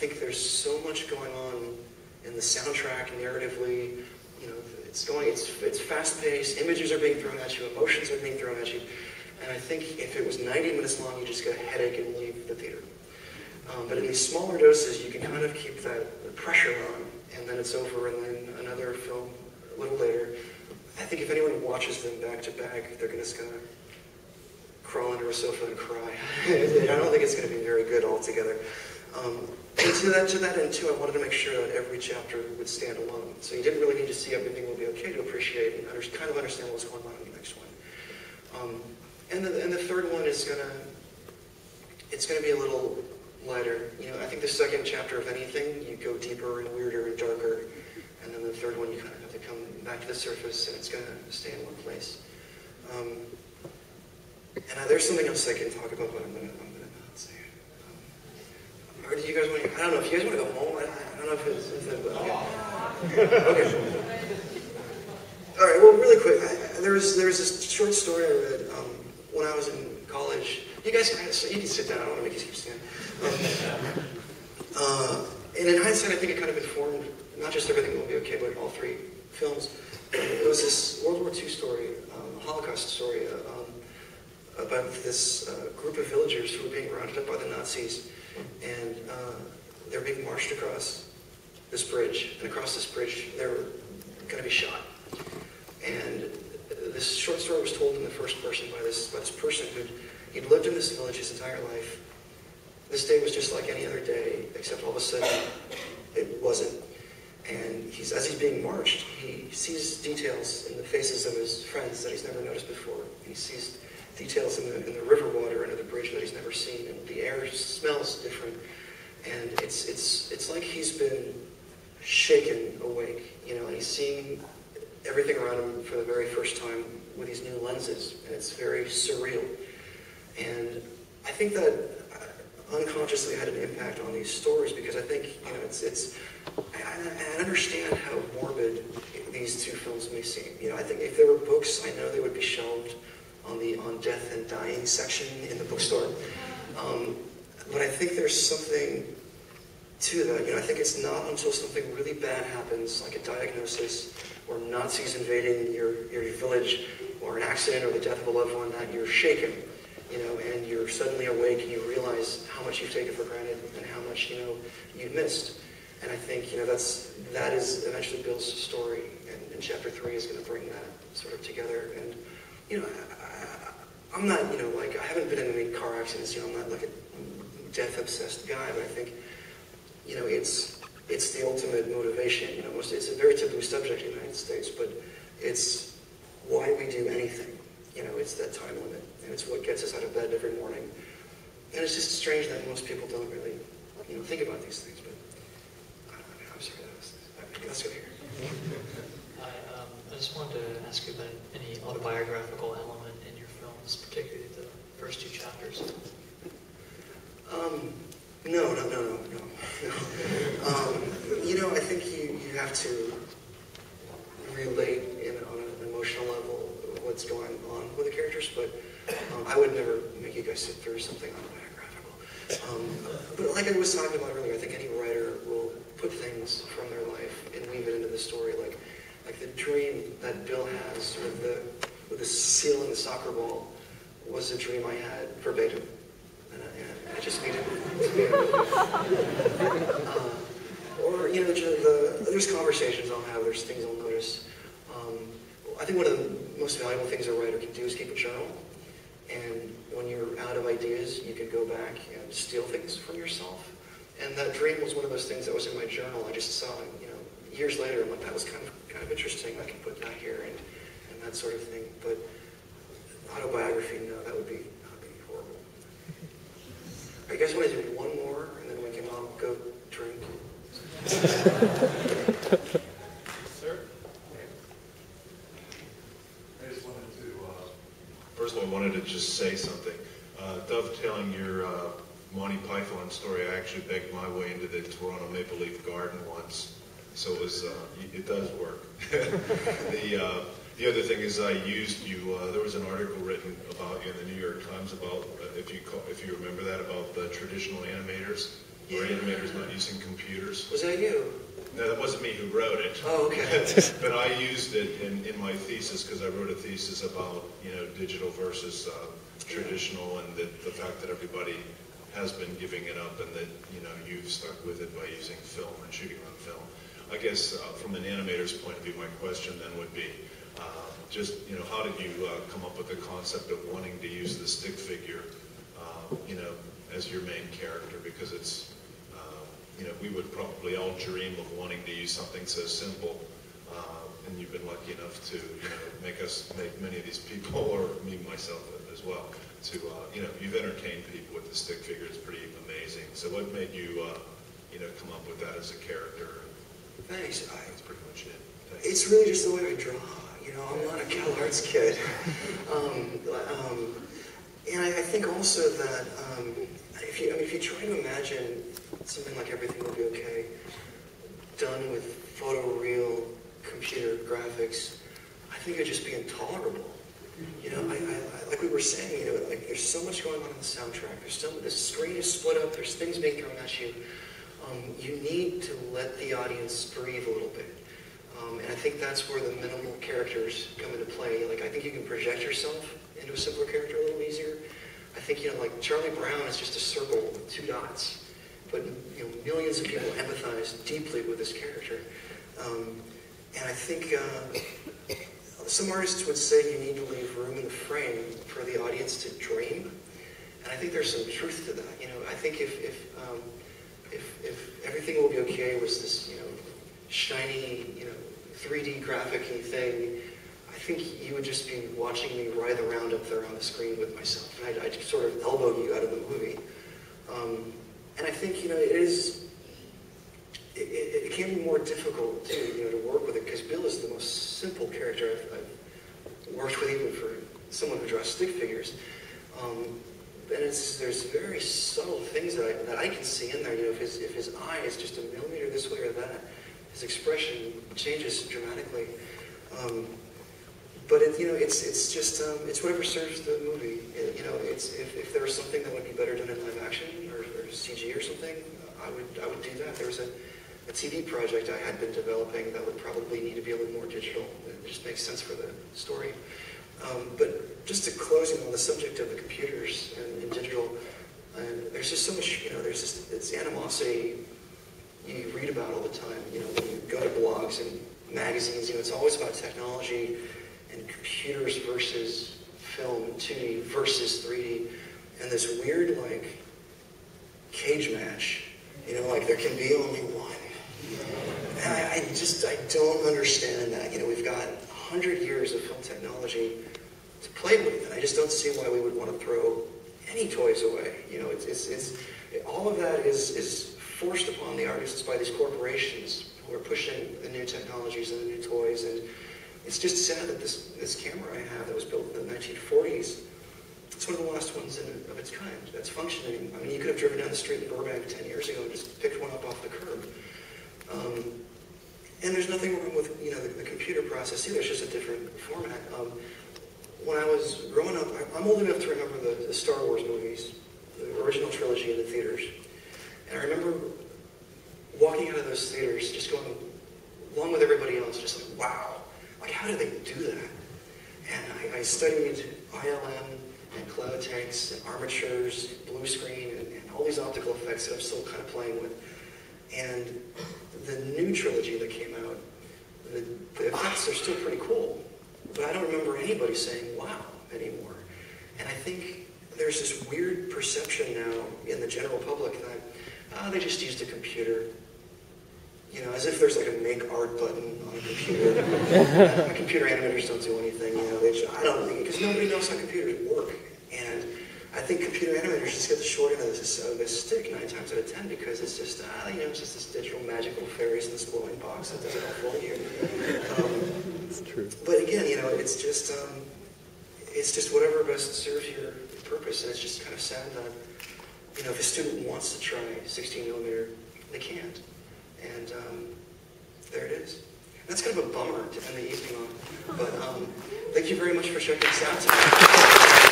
think there's so much going on in the soundtrack, narratively. You know, it's fast-paced, images are being thrown at you, emotions are being thrown at you, and I think if it was 90 minutes long, you just get a headache and leave the theater. But in these smaller doses, you can kind of keep that pressure on, and then it's over, and then another film a little later. I think if anyone watches them back to back, they're just going to crawl under a sofa and cry. I don't think it's going to be very good altogether. And to that end, too, I wanted to make sure that every chapter would stand alone. So you didn't really need to see Everything Will Be Okay to appreciate and kind of understand what's going on in the next one. And the third one is it's gonna be a little lighter. You know, I think the second chapter of anything, you go deeper and weirder and darker, and then the third one, you kind of have to come back to the surface, and it's gonna stay in one place. And there's something else I can talk about, but I'm gonna not say it. Or do you guys want to? I don't know if you guys want to go home. I don't know if it's okay. Okay. All right. Well, really quick, there was this short story I read when I was in college. You guys, you can sit down. I don't want to make you keep standing. And in hindsight, I think it kind of informed not just Everything Will Be Okay, but all three films. It was this World War II story, Holocaust story, about this group of villagers who were being rounded up by the Nazis, and they were being marched across this bridge, and across this bridge they were going to be shot. And this short story was told in the first person by this person he'd lived in this village his entire life. This day was just like any other day, except all of a sudden it wasn't. And as he's being marched, he sees details in the faces of his friends that he's never noticed before. He sees details in the river water under the bridge that he's never seen, and the air smells different. And it's like he's been shaken awake, you know, and he's seeing everything around him for the very first time with these new lenses, and it's very surreal. And I think that unconsciously had an impact on these stories, because I think, you know, I understand how morbid these two films may seem. You know, I think if there were books, I know they would be shelved on death and dying section in the bookstore. But I think there's something to that. You know, I think it's not until something really bad happens, like a diagnosis, or Nazis invading your village, or an accident, or the death of a loved one, that you're shaken. You know, and you're suddenly awake and you realize how much you've taken for granted and how much, you know, you missed. And I think, you know, that is eventually Bill's story, and chapter 3 is going to bring that sort of together. And, you know, I'm not, you know, like, I haven't been in any car accidents, you know, I'm not like a death-obsessed guy, but I think, you know, it's the ultimate motivation. You know, it's a very taboo subject in the United States, but it's why we do anything. You know, it's that time limit, and it's what gets us out of bed every morning. And it's just strange that most people don't really, you know, think about these things. But I'm sorry, let's go here. I just wanted to ask you about any autobiographical element in your films, particularly the first two chapters. No. You know, I think you have to relate on an emotional level what's going on with the characters, but I would never make you guys sit through something autobiographical. But like I was talking about earlier, I think any writer will put things from their life and weave it into the story, like the dream that Bill has with the seal in the soccer ball was a dream I had verbatim. And I just needed it. Or, you know, there's conversations I'll have, there's things I'll notice. I think one of the most valuable things a writer can do is keep a journal. And when you're out of ideas, you can go back and steal things from yourself. And that dream was one of those things that was in my journal. I just saw it, you know, years later. I'm like, that was kind of interesting. I can put that here and that sort of thing. But autobiography, no, that would be horrible. Are you guys want to do one more, and then we can all go drink? Sir? I just wanted to, first of all, I wanted to just say something. Dovetailing your Monty Python story, I actually begged my way into the Toronto Maple Leaf Garden once, so it does work. The other thing is I used you, there was an article written about you in the New York Times about, if you remember that, about the traditional animators. Or animators not using computers. Was that you? No, that wasn't me who wrote it. Oh, okay. But I used it in my thesis because I wrote a thesis about, digital versus traditional, and the fact that everybody has been giving it up, and that, you've stuck with it by using film and shooting on film. I guess from an animator's point of view, my question then would be, how did you come up with the concept of wanting to use the stick figure, as your main character? Because it's, we would probably all dream of wanting to use something so simple, and you've been lucky enough to, make many of these people, or me myself as well, to, you've entertained people with the stick figure. It's pretty amazing. So what made you, come up with that as a character? Thanks. That's pretty much it. Thanks. It's really just the way I draw. I'm not a Cal Arts kid. And I think also that if you try to imagine something like Everything Will Be Okay, done with photoreal computer graphics, I think it'd just be intolerable. Like we were saying, like there's so much going on in the soundtrack. The screen is split up. There's things being thrown at you. You need to let the audience breathe a little bit. And I think that's where the minimal characters come into play. Like, I think you can project yourself into a simpler character a little easier. I think, like Charlie Brown is just a circle with 2 dots. But, millions of people empathize deeply with this character. And I think some artists would say you need to leave room in the frame for the audience to dream. And I think there's some truth to that. I think if Everything Will Be Okay was this, shiny, 3D graphic-y thing, I think you would just be watching me writhe around up there on the screen with myself. And I'd sort of elbow you out of the movie. And I think, it can be more difficult, too, to work with it, because Bill is the most simple character I've worked with, even for someone who draws stick figures. And there's very subtle things that I can see in there. If his eye is just a millimeter this way or that, his expression changes dramatically. But it's just it's whatever serves the movie. If there was something that would be better done in live action or CG or something, I would do that. There was a TV project I had been developing that would probably need to be a little more digital. It just makes sense for the story. But just to close on the subject of the computers and digital, there's just so much, there's this animosity you read about all the time. When you go to blogs and magazines, it's always about technology and computers versus film, 2D versus 3D, and this weird, cage match. Like there can be only one. And I don't understand that. We've got 100 years of film technology to play with, and I just don't see why we would want to throw any toys away. All of that is forced upon the artists by these corporations who are pushing the new technologies and the new toys. And it's just sad that this camera I have that was built in the 1940s, it's one of the last ones of its kind that's functioning. I mean, you could have driven down the street in Burbank 10 years ago and just picked one up off the curb. And there's nothing wrong with the computer process either. It's just a different format. When I was growing up, I'm old enough to remember the Star Wars movies, the original trilogy in the theaters. And I remember walking out of those theaters just going, along with everybody else, just like, wow, how do they do that? And I studied ILM and cloud tanks and armatures, blue screen, and all these optical effects that I'm still kind of playing with. And the new trilogy that came out, the effects are still pretty cool, but I don't remember anybody saying wow anymore. And I think there's this weird perception now in the general public that they just used a computer. As if there's a make art button on a computer. Computer animators don't do anything, I don't think, because nobody knows how computers work. And I think computer animators just get the short end of this stick 9 times out of 10, because it's just, it's just this digital magical fairies in this glowing box that does it all for you. It's true. But again, it's just whatever best serves your purpose, and it's just kind of sad that, if a student wants to try 16 millimeter, they can't. And there it is. That's kind of a bummer to end the evening on. But thank you very much for checking this out today.